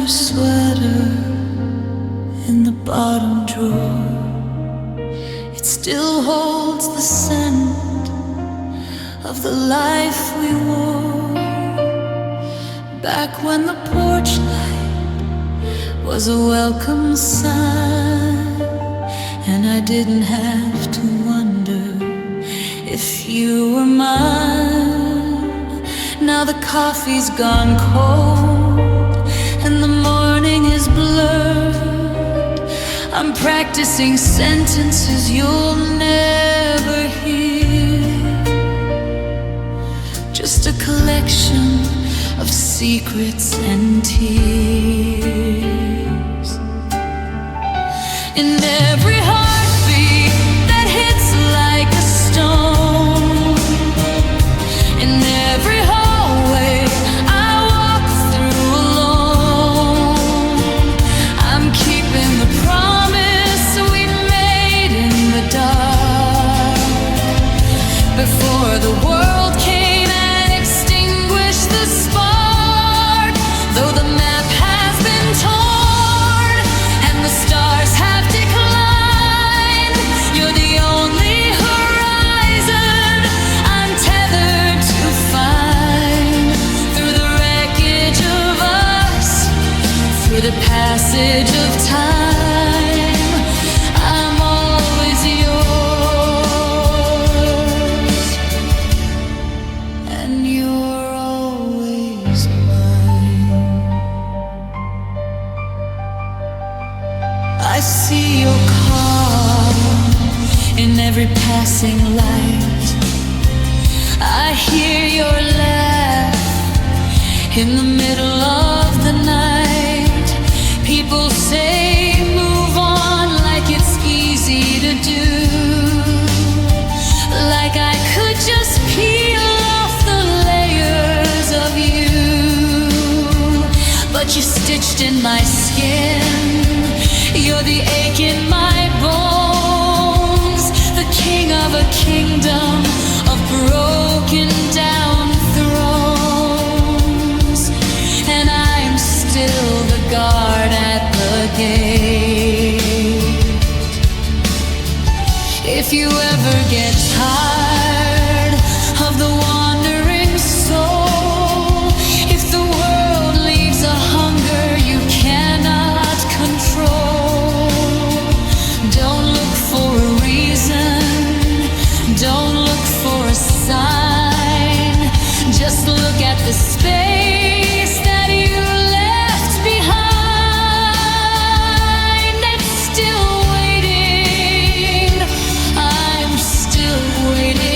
your sweater in the bottom drawer. It still holds the scent of the life we wore. Back when the porch light was a welcome sign, and I didn't have to wonder if you were mine. Now the coffee's gone cold and the morning is blurred. I'm practicing sentences you'll never hear, just a collection of secrets and tears. In every heartbeat that hits like a stone, in every hallway I walk through alone, I'm keeping the promise we made in the dark before the world came and extinguished the spark. Though the map has been torn and the stars have declined, you're the only horizon I'm tethered to find. Through the wreckage of us, through the passage of time, I'm always yours, and you're always mine. I see your car in every passing light. I hear your laugh in the middle of the night. People say move on like it's easy to do, like I could just peel off the layers of you. But you're stitched in my skin, you're the ache in my bones, the king of a kingdom of broken down thrones. And I'm still the guard at the gate. If you ever get tired of the wandering soul, if the world leaves a hunger you cannot control, don't look for a reason, don't look for a sign, just look at the space that you left behind. It's still waiting, I'm still waiting.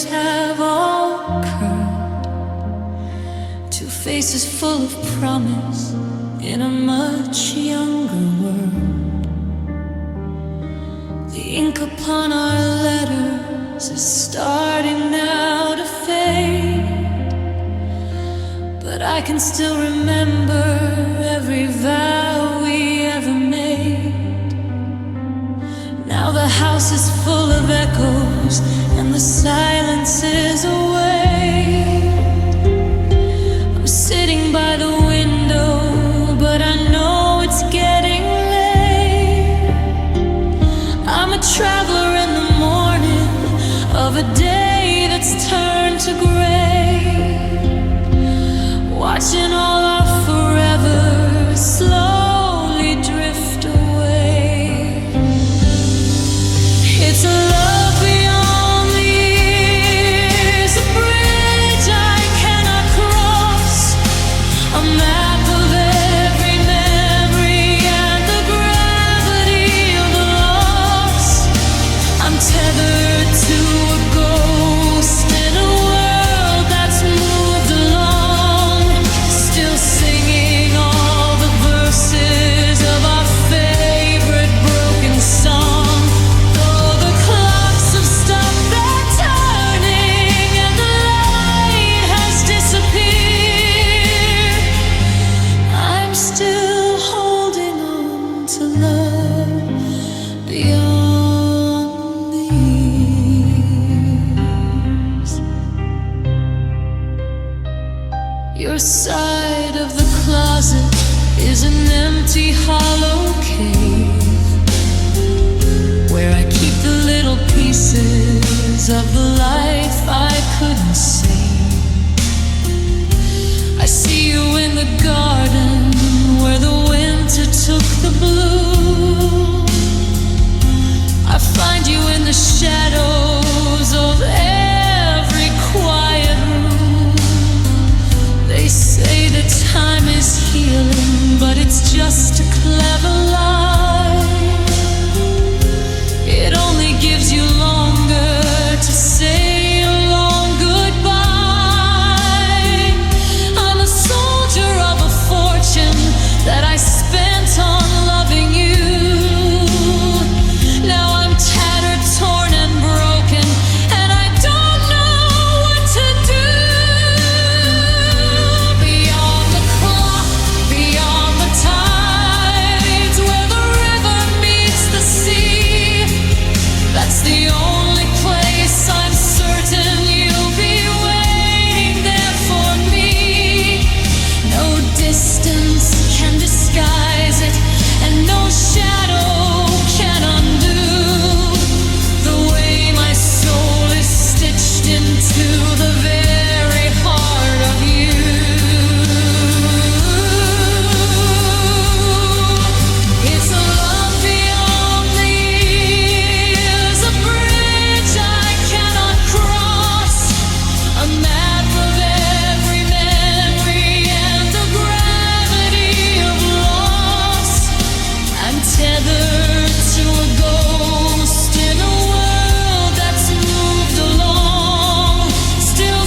years have all curved. Two faces full of promise in a much younger world. The ink upon our letters is starting now to fade, but I can still remember every vow we ever made. Now the house is full of echoes and the silence is away. I'm sitting by the window, but I know it's getting late. I'm a traveler in the morning of a day that's turned to gray, watching all our forever slowly drift away. It's a love beyond the years, a bridge I cannot cross, a map of every memory and the gravity of the loss. I'm tethered to a ghost in a world that's moved along, still singing all the verses of our favorite broken song. Though the clocks have stopped their turning and the light has disappeared, I'm still holding on to love beyond the years. Your side of the closet is an empty, hollow cave where I keep the little pieces of the life I couldn't save. I see you in the garden where the winter took the bloom. I find you in the shadows of every quiet room. They say that time is healing, but it's just a clever lie. It only gives you longer to say a long goodbye. I'm a soldier of a fortune that I spent on loving you. Now I'm tattered, torn, and broken, and I don't know what to do. Beyond the clock, beyond the tides, where the river meets the sea, that's the only place I'm certain you'll be waiting there for me. No distance can disguise it, and no shadow can undo the way my soul is stitched into the very heart of you. It's a love beyond the years, a bridge I cannot cross, a map of every memory and the gravity of loss. I'm tethered to a ghost in a world that's moved along, still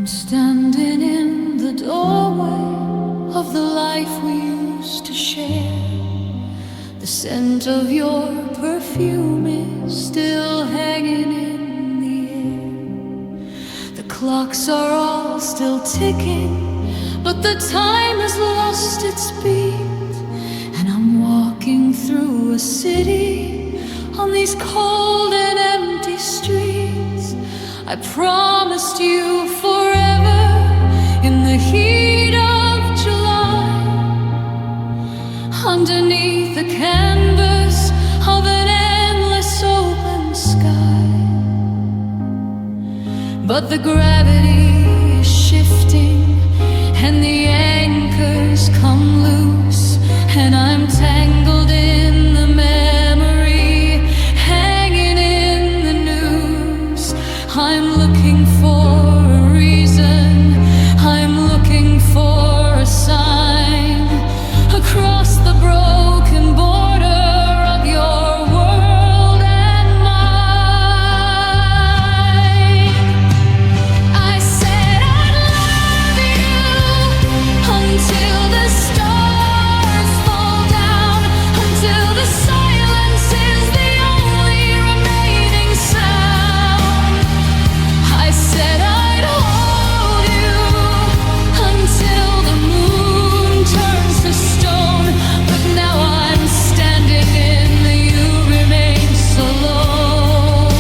Standing in the doorway of the life we used to share. The scent of your perfume is still hanging in the air. The clocks are all still ticking, but the time has lost its beat. And I'm walking through a city on these cold and empty streets. I promised you forever in the heat of July, underneath the canvas of an endless open sky. But the gravity is shifting and the anchors come loose, and I'm tangled in the memory, hanging in the news. I'm looking for a reason, I'm looking for a sign across the broken border of your world and mine. I said I'd love you until the stars fall down, until the silence is the only remaining sound. I said I'd hold you until the moon turns to stone, but now I'm standing in the you remain so alone.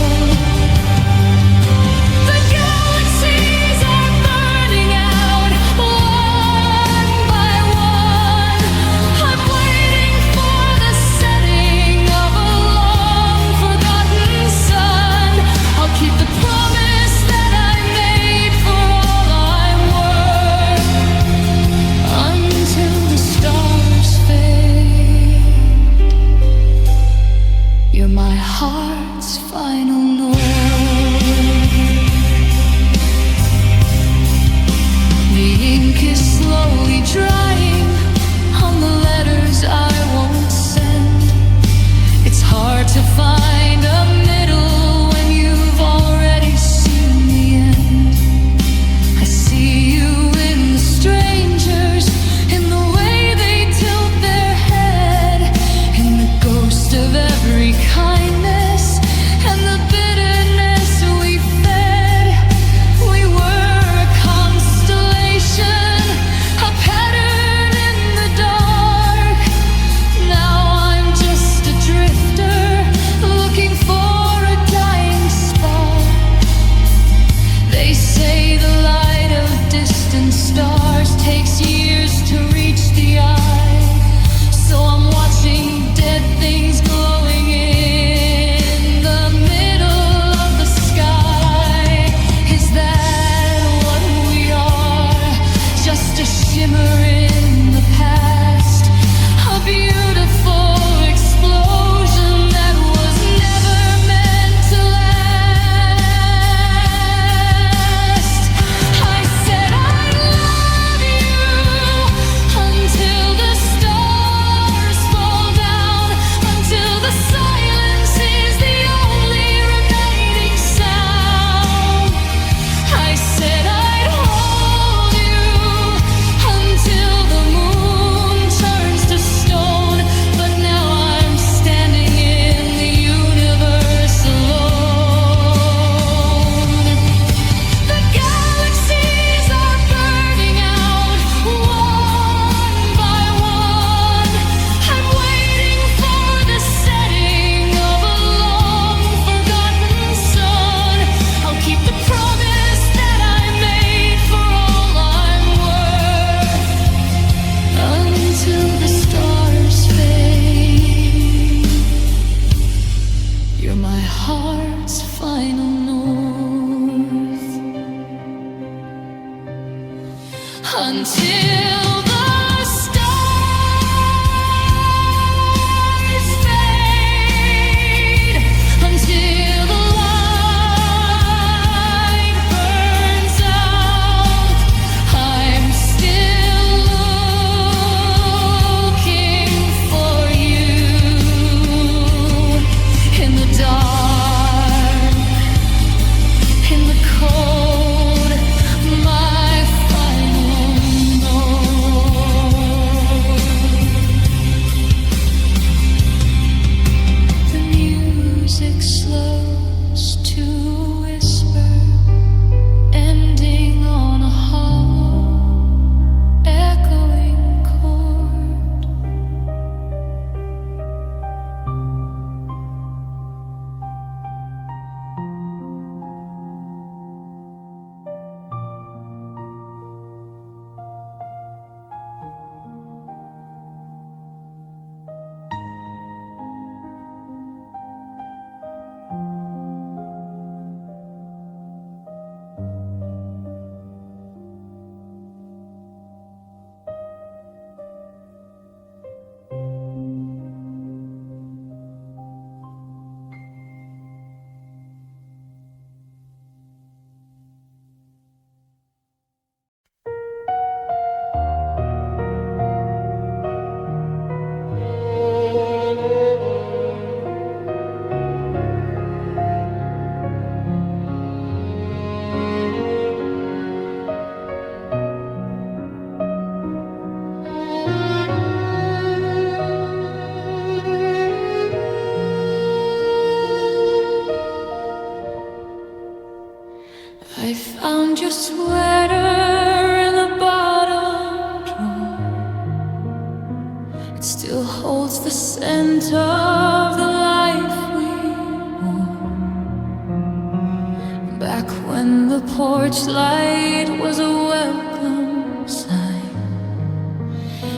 The galaxies are burning out one by one. I'm waiting for the setting of a long forgotten sun. I'll keep the promise that I made for all I'm worth until the stars fade. You're my heart's final north. The ink is slowly drying on the letters I won't send. It's hard to find a middle when you've already seen the end. I see you in the strangers, in the way they tilt their head, in the ghost of every kindness and the bitterness we fed. We were a constellation, a pattern in the dark. Now I'm just a drifter looking for a dying spark. They say the light of distant stars takes years to reach the eye, so I'm watching dead things glowing in the middle of the sky. Is that what we are? Just a shimmer in the past, a beautiful explosion that was never meant to last. I said I'd love you until the stars fall down, until the silence is the only remaining sound. I said I'd hold you until the moon turns to stone, but now I'm standing in the universe alone. The galaxies are burning out one by one. I'm waiting for the setting of a long forgotten sun. I'll keep the promise that I made for all I'm worth until the stars fade. You're my heart's final north until the stars fade, until the light burns out. I'm still looking for you in the dark, in the cold. My found your sweater in the bottom drawer. It still holds the scent of the life we wore. Back when the porch light was a welcome sign,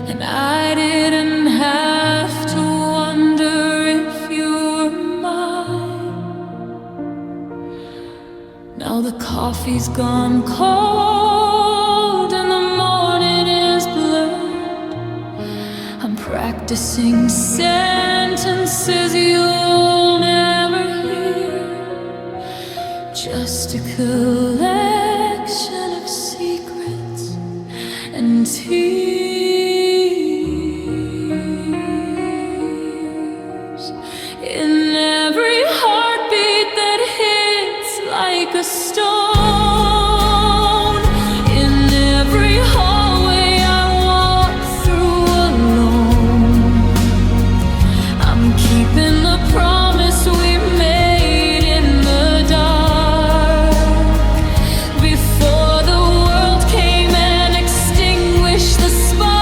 and I didn't have to wonder if you were mine. Now the coffee's gone cold and the morning is blurred. I'm practicing sentences you'll never hear. Just a collection of secrets and tears. In every heartbeat that hits like a stone, in every hallway I walk through alone, I'm keeping the promise we made in the dark, before the world came and extinguished the spark.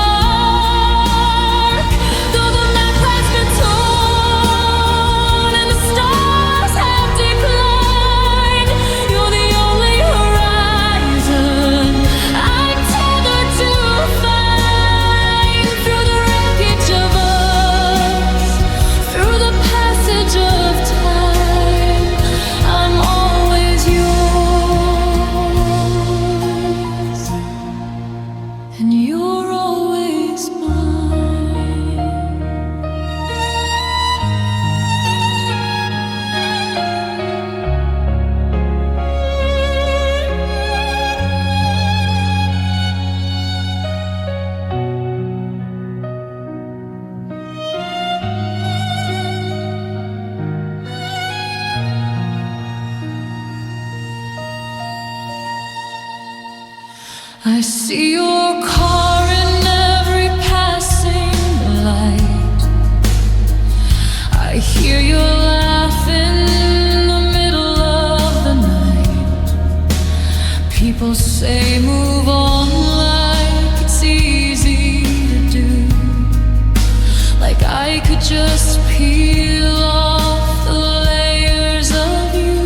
Though the map has been torn and the stars have declined, you're the only horizon I'm tethered to find. Through the wreckage of us, through the passage of time, I'm always yours, and you're always mine. I see your car in every passing light. I hear you laugh in the middle of the night. People say move on like it's easy to do, like I could just peel off the layers of you.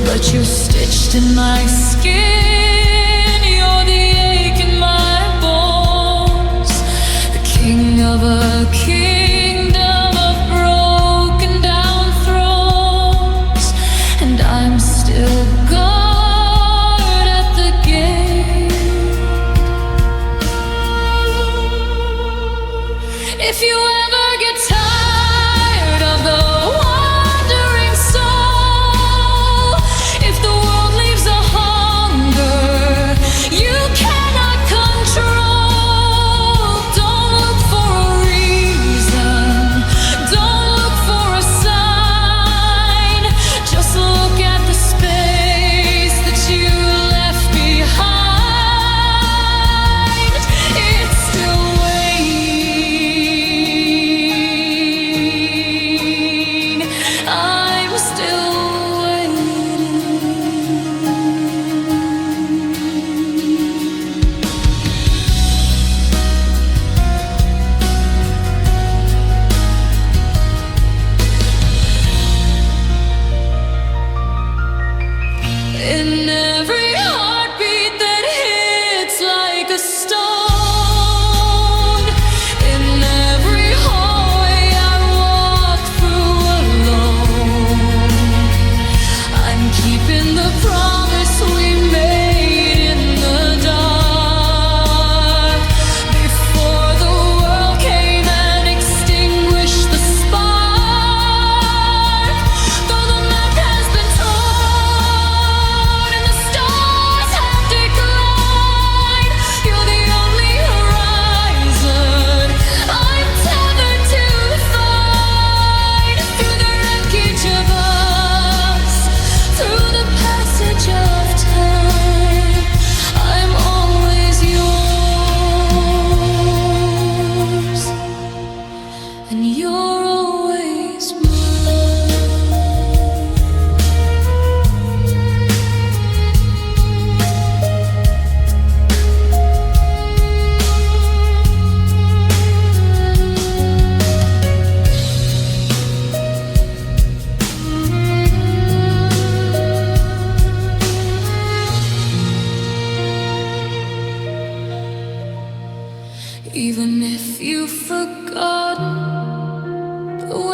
But you're stitched in my skin, you're the ache in my bones, the king of a kingdom of broken down thrones, and I'm still guard at the gate. If you ever get tired of the wandering soul, if the world leaves a hole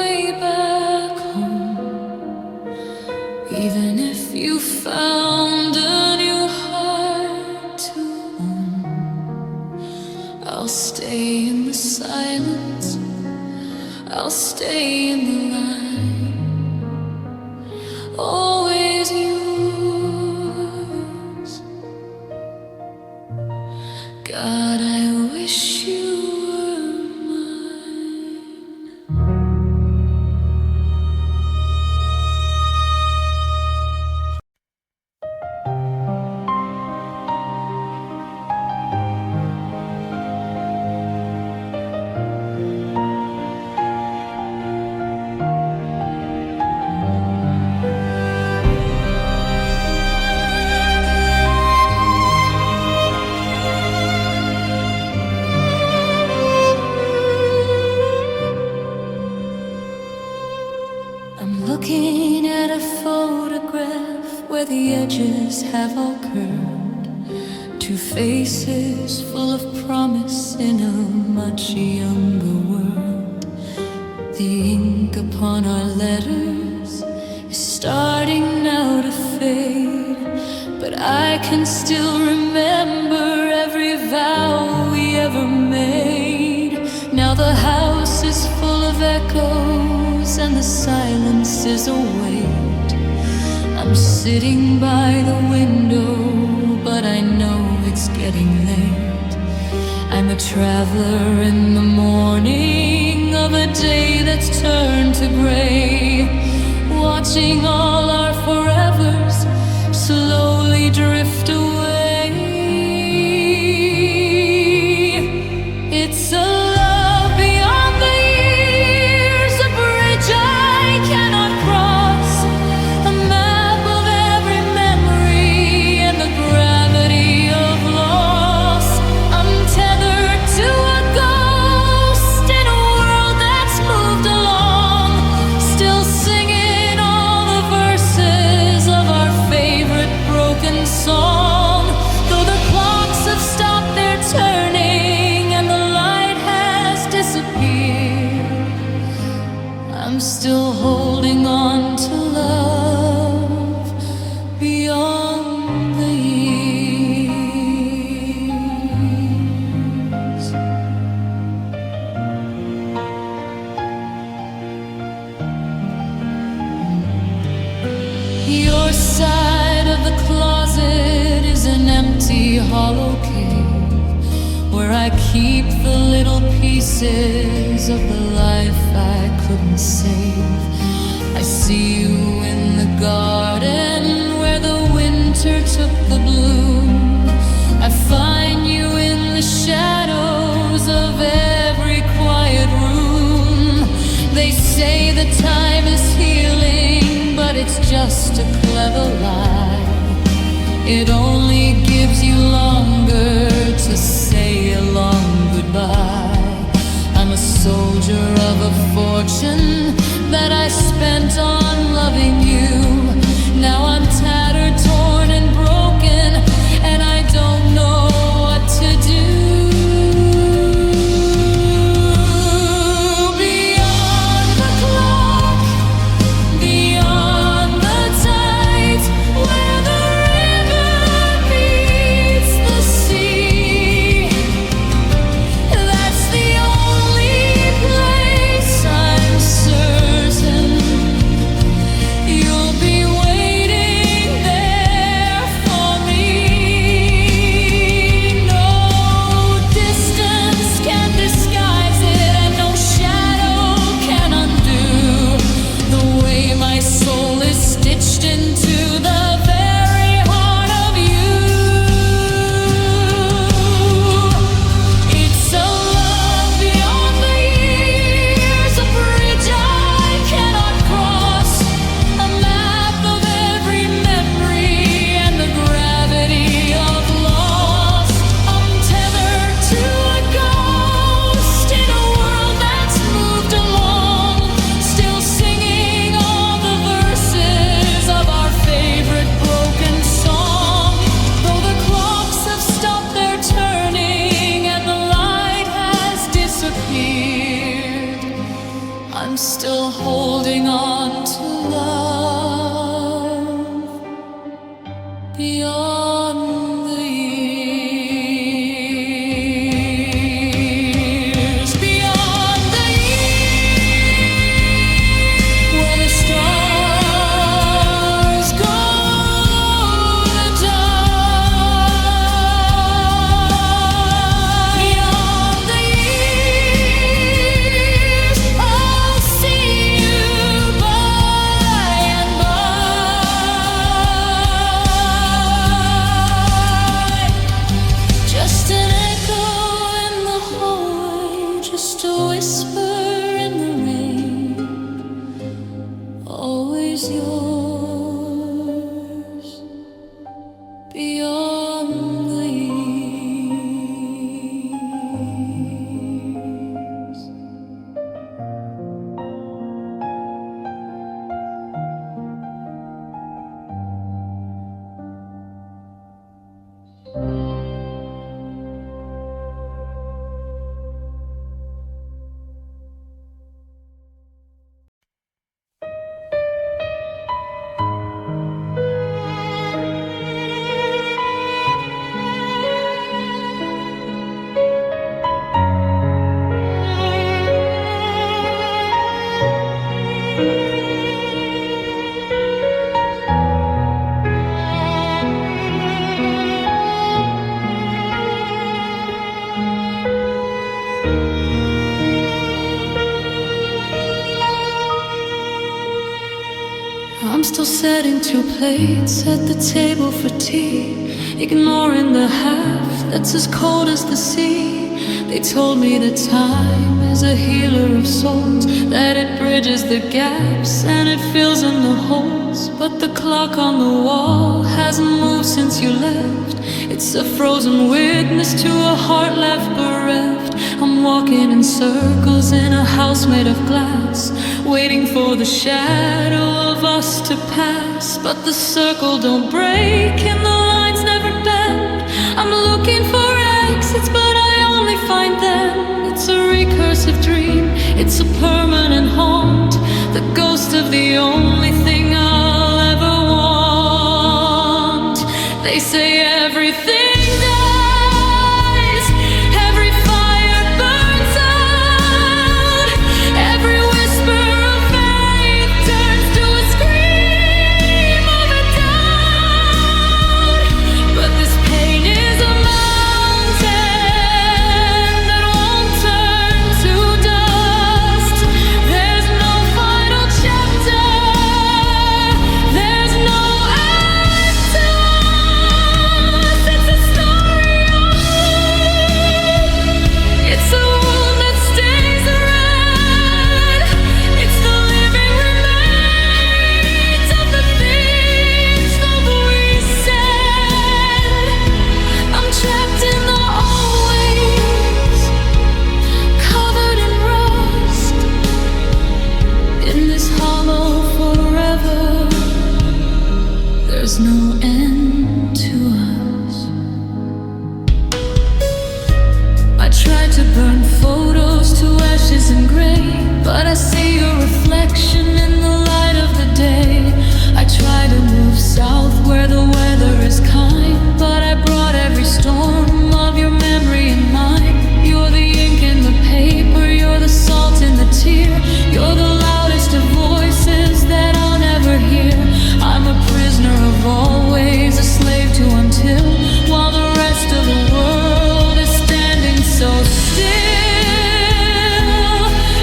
way back home. Even if you found a new heart to own, I'll stay in the silence, I'll stay in the light, always yours. God, I wish you were mine. I'm looking at a photograph where the edges have all curved. Two faces full of promise in a much younger world. The ink upon our letters is starting now to fade, but I can still remember every vow we ever made. Now the house is full of echoes and the silence is a weight. I'm sitting by the window, but I know it's getting late. I'm a traveler in the morning of a day that's turned to gray, watching all our forevers slowly drift away. It's a love beyond the years, a bridge I cannot cross, a map of every memory and the gravity of loss. I'm tethered to a ghost in a world that's moved along, still singing all the verses of our favorite broken song. Though the clocks have stopped their turning and the light has disappeared, I'm still holding on to love beyond the years. Your side of the closet is an empty, hollow cave where I keep the little pieces of the life I couldn't save. I see you in the garden where the winter took the bloom. I find you in the shadows of every quiet room. They say that time is healing, but it's just a clever lie. It only gives you longer to say a long goodbye. I'm a soldier of a fortune that I spent on loving you. Now I'm tattered, torn and broken, and I don't know what to do. Beyond the clock, beyond the tides, where the river meets the sea, that's the only place I'm certain holding on to love beyond the years, beyond the years, where the stars go to die. Beyond the years, I'll see you by and by. Just an echo in the hallway, just a whisper in the rain. Always yours, beyond the years. I'm still setting 2 plates at the table for tea, ignoring the half that's as cold as the sea. They told me that time is a healer of souls, that it bridges the gaps and it fills in the holes. But the clock on the wall hasn't moved since you left. It's a frozen witness to a heart left bereft. I'm walking in circles in a house made of glass, waiting for the shadow of us to pass. But the circle don't break and the lines never bend. I'm looking for exits, but I only find them. It's a recursive dream, it's a permanent haunt, the ghost of the only thing I'll ever want. They say everything dies, every fire burns out, every whisper of faith turns to a scream of a doubt. But this pain is a mountain that won't turn to dust. There's no final chapter, there's no end to us. It's a story of it's a wound that stays red. It's the living remains of the things that we said. I'm trapped in the always, covered in rust, in this hollow forever. There's no end to us. I tried to burn photos to ashes and gray, but I see your reflection in the light of the day. I try to move south where the weather is kind, but I brought every storm of your memory in mine. You're the ink in the paper, you're the salt in the tear, you're the loudest of voices that I'll never hear. I'm a prisoner of always, a slave to until, while the rest of the world is standing so still.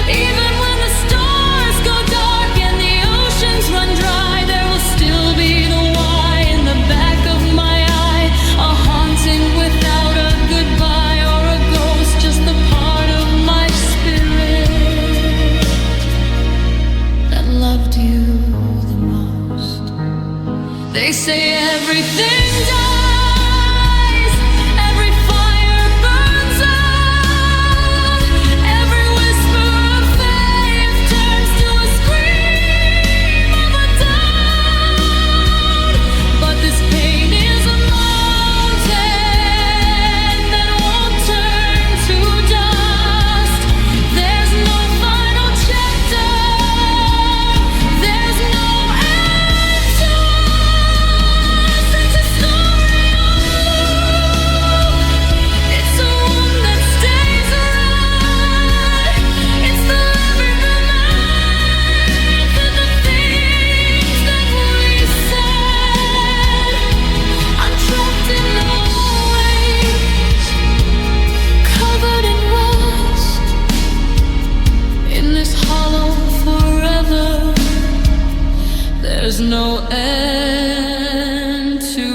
Even when the stars go dark and the oceans run dry, there will still be the why in the back of my eye. A haunting without a goodbye, or a ghost just a part of my spirit that loved you the most. They say everything dies, every fire burns out, every whisper of faith turns to a scream of a doubt. But this pain is a mountain that won't turn to dust. There's no final chapter, there's no end to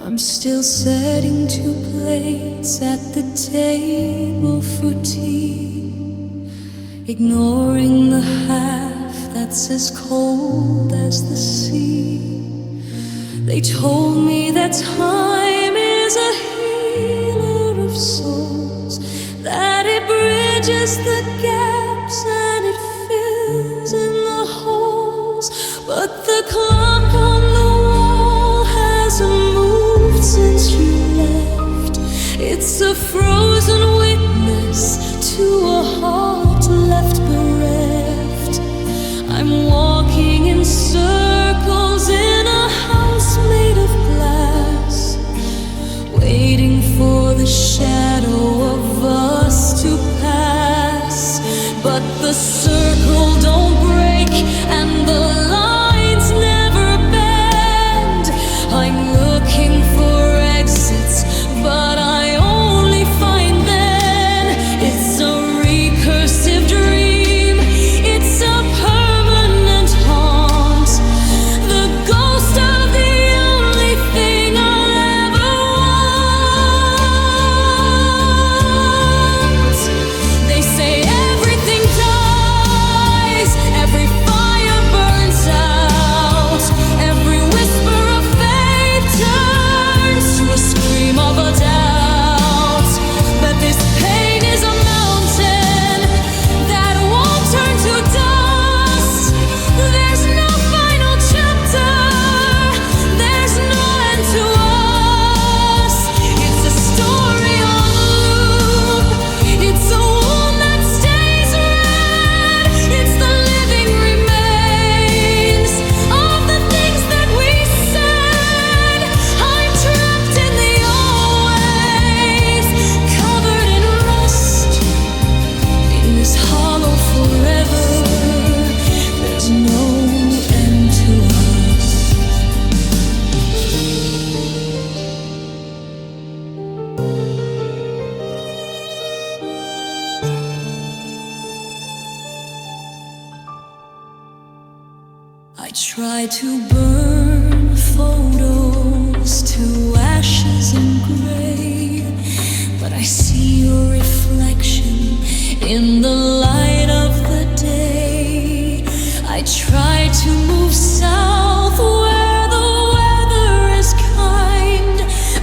I'm still setting 2 plates at the table for tea, ignoring the half that's as cold as the sea. They told me that time is a healer of souls, that it bridges the gaps and it fills in the holes. But the clock on the wall hasn't moved since you left. It's a frozen witness to a heart left bereft. I'm walking in circles in a house made of glass, waiting for the shadow of us to pass. But the circle don't break and the lines never bend. I'm looking for exits, but I only find them. It's a recursive dream, it's a permanent haunt, the ghost of the only thing I'll ever want. They say everything dies, every fire burns out, every whisper of faith turns to a scream of a doubt. But this pain is a mountain that won't turn to dust. There's no final chapter, there's no end to us. It's a story on loop, it's a wound that stays red. It's the living remains of the things that we said. I'm trapped in the always, covered in rust, in this hollow forever. There's no end to us. I try to burn photos to ashes and gray, but I see your reflection in the light of the day. I try to move south where the weather is kind,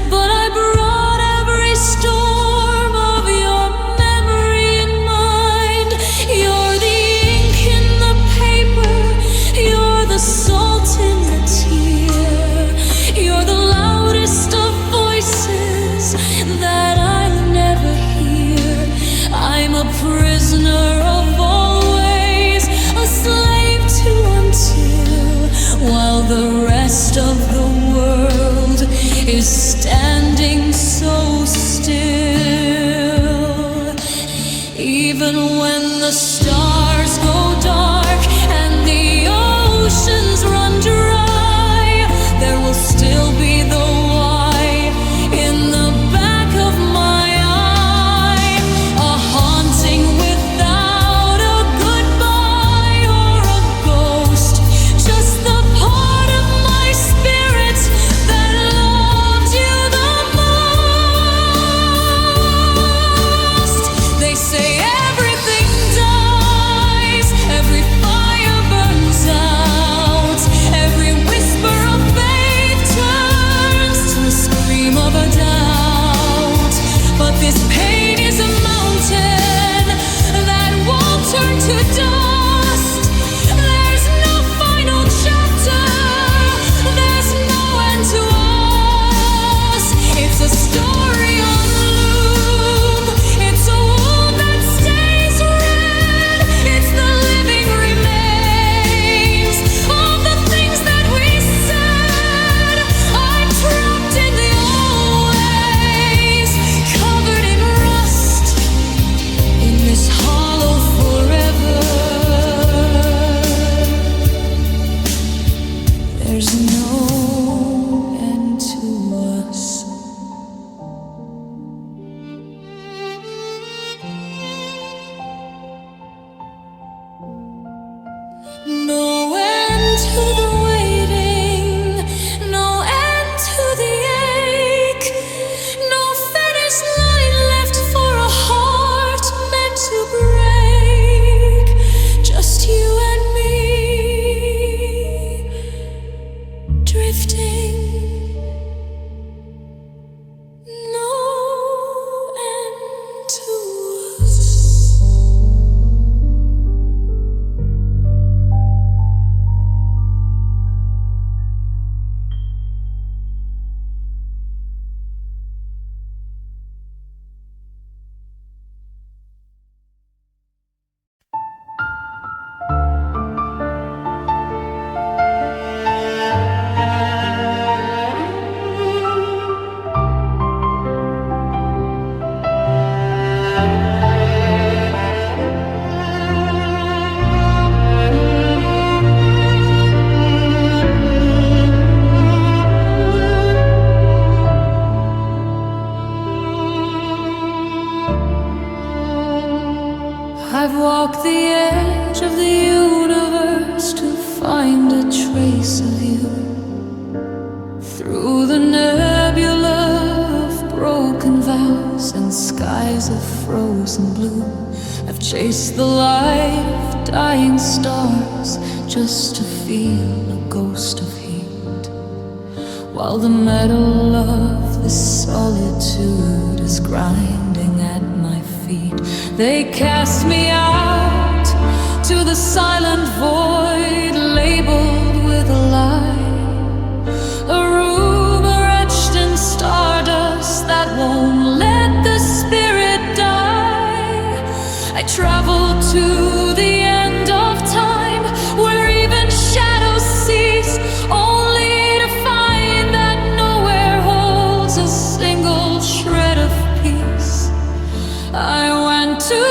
but I brought every storm of your memory in mind. You're the ink in the paper, you're the salt in the tear, you're the loudest of voices that I'll never hear. I'm a prisoner No end to the waiting, no end to the ache, no finish line left for a heart meant to break. Just you and me, drifting. No end to us. I've walked the edge of the universe to find a trace of you. Through the nebula of broken vows and skies of frozen blue, I've chased the light of dying stars just to feel a ghost of heat, while the metal of this solitude is grinding at my feet. They cast me out to the silent void, labeled with a lie, a room etched in stardust that won't let the spirit die. I travel to the end of time, where even shadows cease, only to find that nowhere holds a single shred of peace. I went to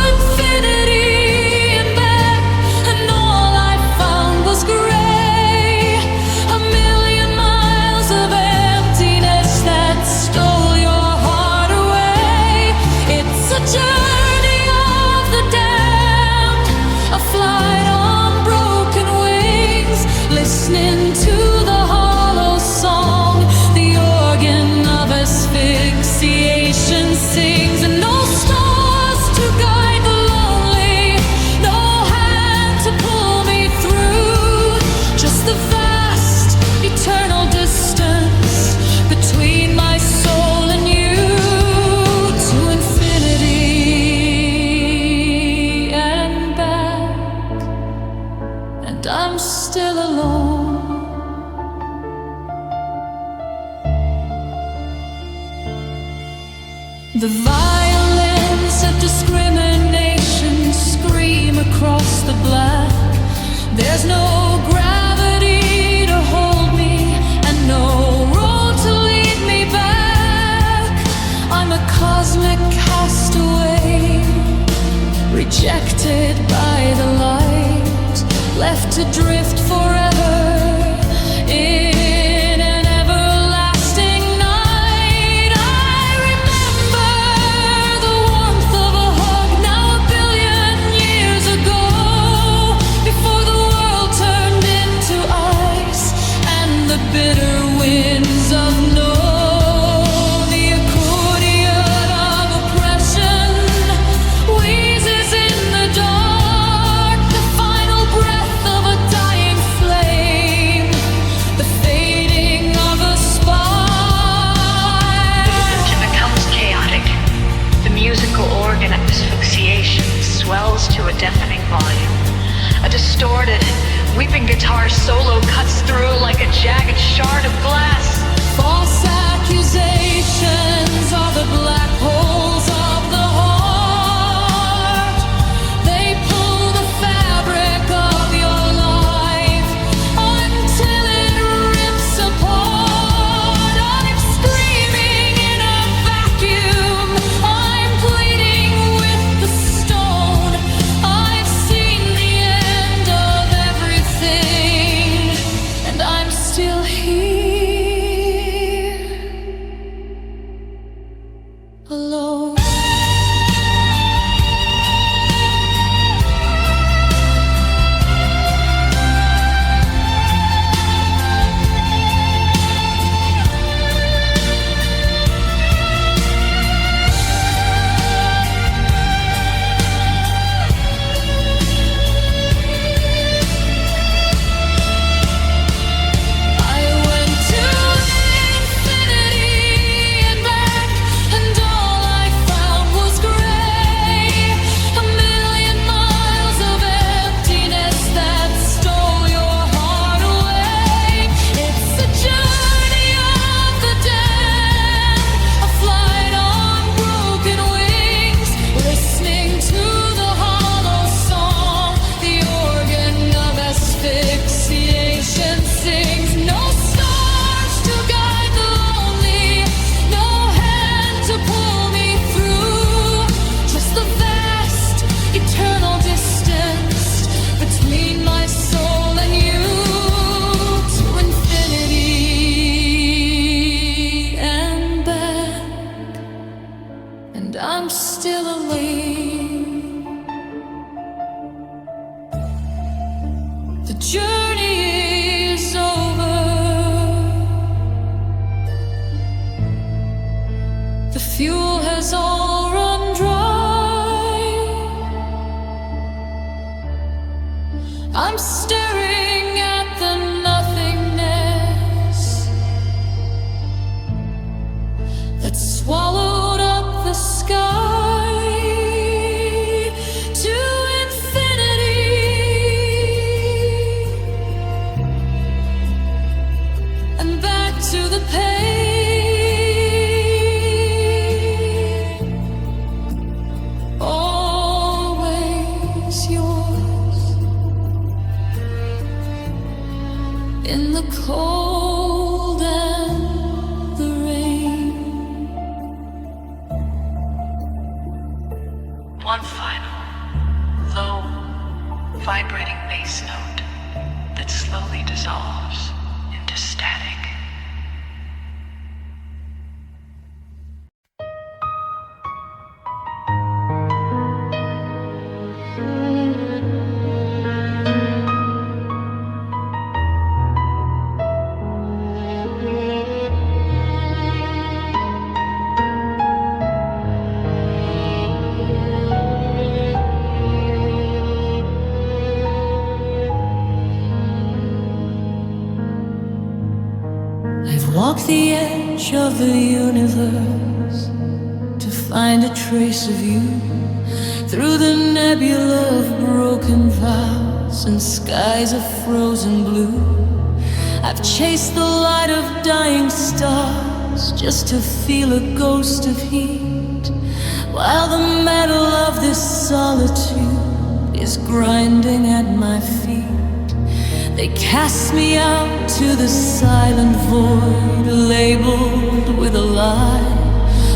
infinity and back, and all I found was gray. A million miles of emptiness that stole your heart away. It's a journey of the damned, a flight on broken wings, listening to the hollow song the organ of asphyxiation sings. And no stars to guide the lonely, no hand to pull me through, just the vast eternal distance between my soul and you. To infinity and back, and I'm still alone. The violence of discrimination scream across the black. There's no gravity to hold me, and no road to lead me back. I'm a cosmic castaway, rejected by the light, left to drift forever in an everlasting night. I remember the warmth of a hug now a billion years ago, before the world turned into ice and the bitter winds of no. The accordion of oppression wheezes in the dark, the final breath of a dying flame, the fading of a spark. The rhythm becomes chaotic. The musical organ of asphyxiation swells to a deafening volume. A distorted, weeping guitar solo cuts through like a jagged shard of glass. False accusations are the black holes of the heart. They pull the fabric of your life until it rips apart. I'm screaming in a vacuum, I'm pleading with the stone. I've seen the end of everything, and I'm still here. The journey is over. The fuel has all run dry. I'm staring at the nothingness that swallowed up the sky to infinity and back to the pain. Always yours in the cold and the rain. One final, low, vibrating bass note that slowly dissolves into static. I've walked the edge of the universe to find a trace of you through the nebula of broken vows and skies of frozen blue. I've chased the light of dying stars just to feel a ghost of heat, while the metal of this solitude is grinding at my feet. They cast me out to the silent void, labeled with a lie,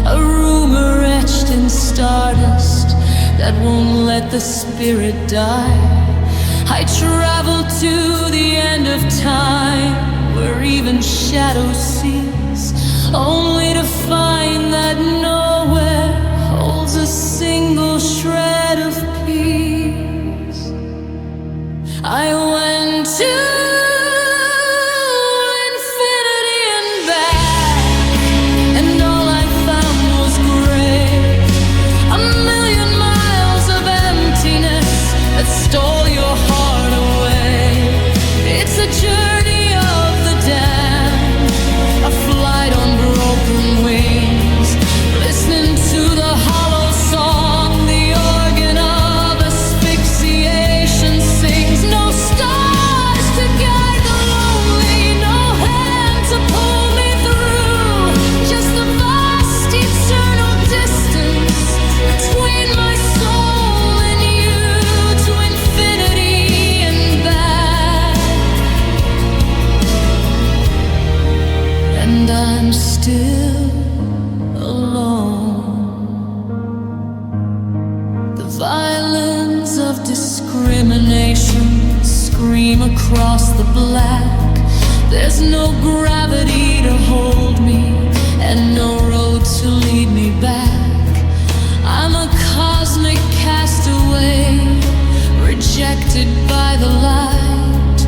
a rumor etched in stardust that won't let the spirit die. I travel to the end of time, where even shadow sees, only to find that nowhere holds a single shred of peace. I went to infinity and back, and all I found was gray. A million miles of emptiness that stole your heart away. It's a journey of the damned, a flight on broken wings, listening to the hollow song the organ of asphyxiation sings. No stars to guide the lonely, no hand to pull me through, just the vast eternal distance between my soul and you, to infinity and back. And I'm still alone. The violins of discrimination scream across the black. There's no gravity to hold me and no road to lead me back. I'm a cosmic castaway, rejected by the light,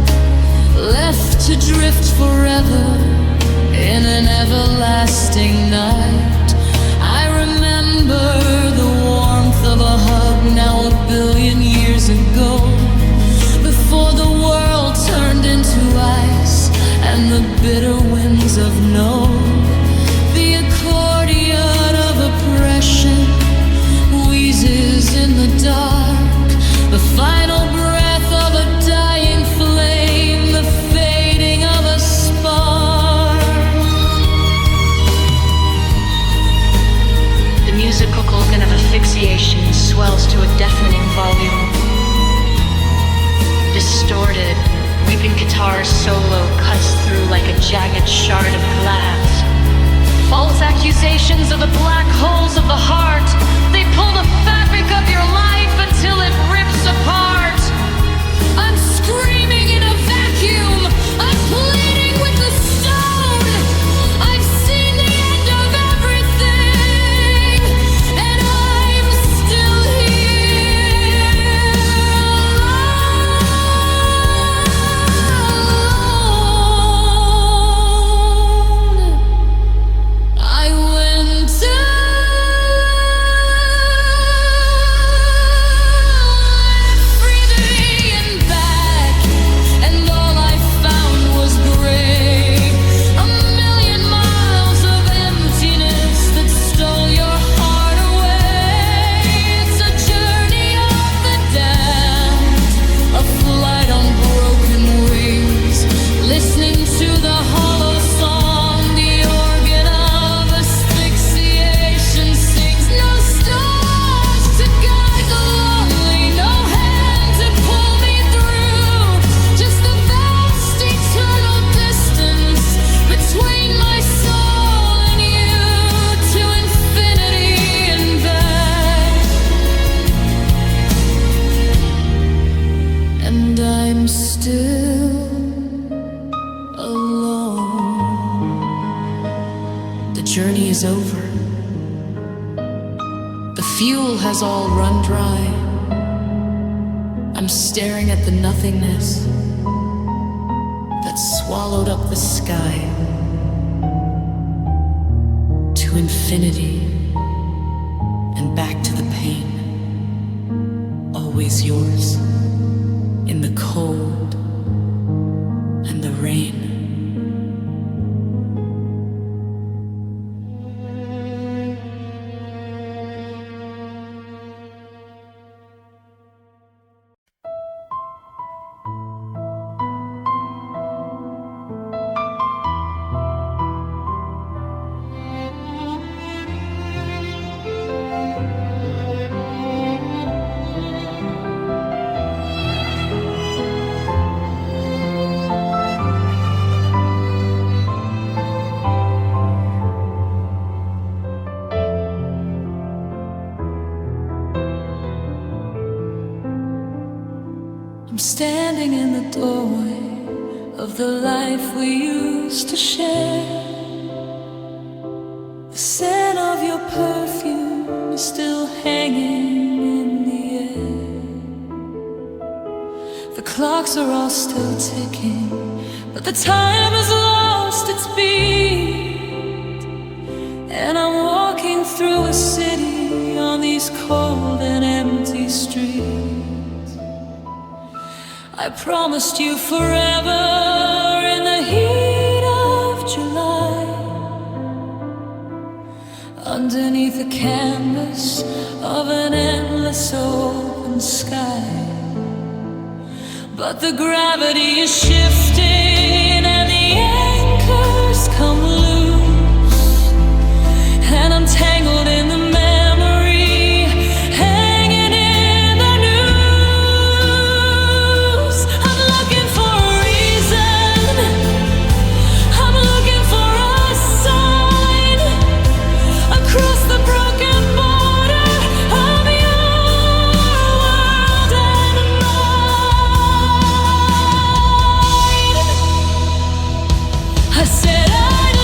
left to drift forever in an everlasting night. I remember the warmth of a hug now 1 billion years ago, before the world turned into ice and the bitter winds of no. The accordion of oppression wheezes in the dark, the final breath of a dying flame, the fading of a spark. The musical organ of asphyxiation swells to a deafening volume. Distorted, weeping guitar solo cuts through like a jagged shard of glass. False accusations of the black holes of the heart, they pull the fabric of your life until it rips apart. I'm screaming in a vacuum, I'm pleading with the stone. I've seen the end of everything, and I'm still here alone. And I'm still alone. The journey is over. The fuel has all run dry. I'm staring at the nothingness that swallowed up the sky. To infinity and back to the pain. Always yours. In the cold and the rain. I'm standing in the doorway of the life we used to share. The scent of your perfume is still hanging in the air. The clocks are all still ticking, but the time has lost its beat. And I'm walking through a city on these cold and empty streets. I promised you forever in the heat of July, underneath the canvas of an endless open sky. But the gravity is shifting and the anchors come loose, and I'm tangled in the I said I'd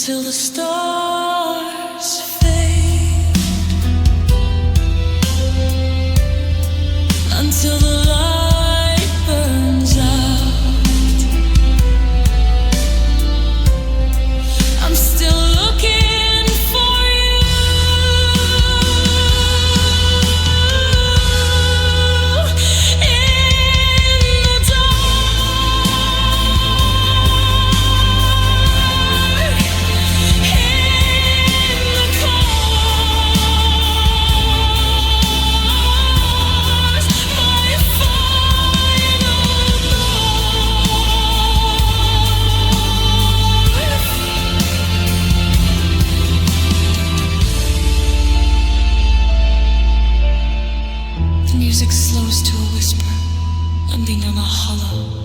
until the stars fade, until the light burns out. I'm still looking for you in the dark, in the cars, my final The music slows to a whisper, ending on a hollow,